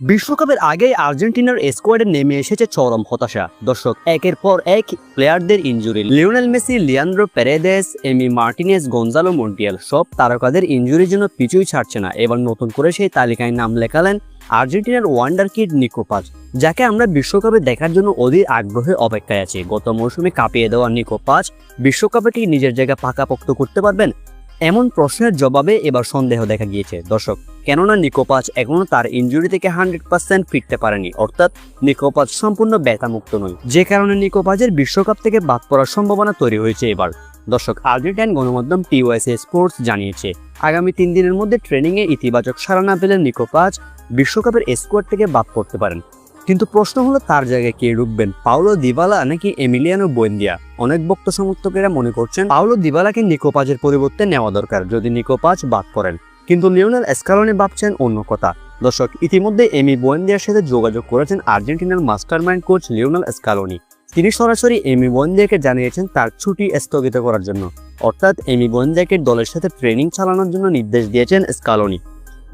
বিশ্বকাপের আগেই আর্জেন্টিনার স্কোয়াডে নেমে এসেছে চরম হতাশা। দর্শক, একের পর এক প্লেয়ারদের injury, Lionel Messi, Leandro Paredes, Emi Martinez, Gonzalo Montiel সব তারকাদের ইনজুরির জন্য পিছুই ছাড়ছে না। এবার নতুন করে সেই তালিকায় নাম লেখালেন আর্জেন্টিনার ওয়ান্ডার কিড নিকো পাজ, যাকে আমরা বিশ্বকাপে দেখার জন্য অধীর আগ্রহে অপেক্ষায় আছি। গত মৌসুমে কাঁপিয়ে দেওয়া নিকো পাজ বিশ্বকাপে কি নিজের জায়গা পাকাপোক্ত করতে পারবেন? এমন প্রশ্নের জবাবে এবার সন্দেহ দেখা গিয়েছে দর্শক, কেননা নিকো পাজ এখনো তার ইনজুরি থেকে 100% ফিরতে পারেনি, অর্থাৎ নিকো পাজ সম্পূর্ণ ব্যথামুক্ত নয়, যে কারণে নিকো পাজের বিশ্বকাপ থেকে বাদ পড়ার সম্ভাবনা তৈরি হয়েছে এবার। দর্শক, আর্জেন্টাইন গণমাধ্যম টিওএসএ স্পোর্টস জানিয়েছে আগামী 3 দিনের মধ্যে ট্রেনিংয়ে ইতিবাচক সাড়া না পেলে নিকো পাজ বিশ্বকাপের স্কোয়াড থেকে বাদ পড়তে পারেন। কিন্তু প্রশ্ন হলো, তার জায়গায় কে ঢুকবেন, পাওলো দিবালা নাকি এমিলিয়ানো বুয়েন্দিয়া? অনেক ভক্ত সমর্থকেরা মনে করছেন পাওলো দিবালাকে নিকো পাজের পরিবর্তে নেওয়া দরকার যদি নিকো পাজ বাদ পড়েন, কিন্তু লিওনেল স্কালোনি ভাবছেন অন্য কথা। দর্শক, ইতিমধ্যে এমি বুয়েন্দিয়ার সাথে যোগাযোগ করেছেন আর্জেন্টিনার মাস্টারমাইন্ড কোচ লিওনেল স্কালোনি। তিনি সরাসরি এমি বুয়েন্দিয়াকে জানিয়েছেন তার ছুটি স্থগিত করার জন্য, অর্থাৎ এমি বুয়েন্দিয়াকে দলের সাথে ট্রেনিং চালানোর জন্য নির্দেশ দিয়েছেন স্কালোনি।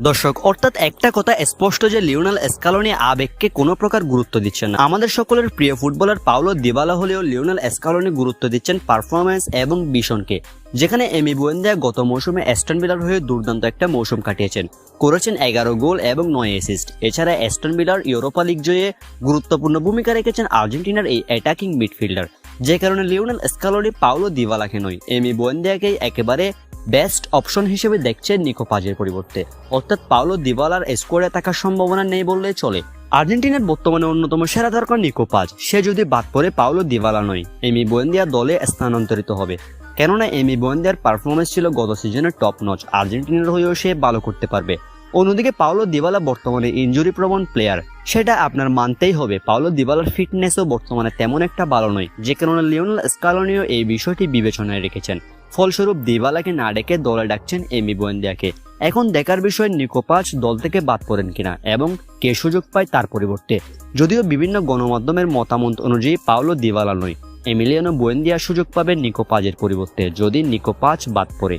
দর্শক, অর্থাৎ একটা কথা স্পষ্ট যে লিওনেল স্কালোনি আবেগকে কোনো প্রকার গুরুত্ব দিচ্ছেন না। আমাদের সকলের প্রিয় ফুটবলার পাওলো দিবালা হলেও লিওনেল স্কালোনি গুরুত্ব দিচ্ছেন পারফরম্যান্স এবং ভিশনকে, যেখানে এমি বুয়েন্দিয়া গত মৌসুমে অ্যাস্টন ভিলার হয়ে দুর্দান্ত একটা মৌসুম কাটিয়েছেন, করেছেন 11 গোল এবং 9 অ্যাসিস্ট। এছাড়া অ্যাস্টন ভিলার ইউরোপা লিগ জয়ে গুরুত্বপূর্ণ ভূমিকা রেখেছেন আর্জেন্টিনার এই অ্যাটাকিং মিডফিল্ডার, যে কারণে লিওনেল স্কালোনি পাওলো দিবালাকে নয়, এমি বুয়েন্দিয়াকেই একেবারে বেস্ট অপশন হিসেবে দেখছেন নিকো পাজের পরিবর্তে। অর্থাৎ পাওলো দিবালার স্কোয়াডে থাকার সম্ভাবনা নেই বললেই চলে। আর্জেন্টিনার বর্তমানে অন্যতম সেরা তারকা নিকো পাজ, সে যদি বাদ পড়ে পাওলো দিবালা নয়, এমি বুয়েন্দিয়া দলে স্থানান্তরিত হবে, কেননা এমি বুয়েন্দিয়ার পারফরমেন্স ছিল গত সিজনের টপ নচ, আর্জেন্টিনার হয়েও সে ভালো করতে পারবে। অন্যদিকে পাওলো দিবালা বর্তমানে ইনজুরি প্রবণ প্লেয়ার, সেটা আপনার মানতেই হবে। পাওলো দিবালার ফিটনেসও বর্তমানে তেমন একটা ভালো নয়, যে কারণে লিওনেল স্কালোনিও এই বিষয়টি বিবেচনায় রেখেছেন। ফলস্বরূপ দিবালাকে না ডেকে দলে ডাকছেন এমি বুয়েন্দিয়াকে। এখন দেখার বিষয় নিকো পাজ দল থেকে বাদ পড়েন কিনা এবং কে সুযোগ পায় তার পরিবর্তে। যদিও বিভিন্ন গণমাধ্যমের মতামত অনুযায়ী পাওলো দিবালা নয়, এমিলিয়ানো বুয়েন্দিয়া সুযোগ পাবে নিকো পাজের পরিবর্তে যদি নিকো পাজ বাদ পড়ে।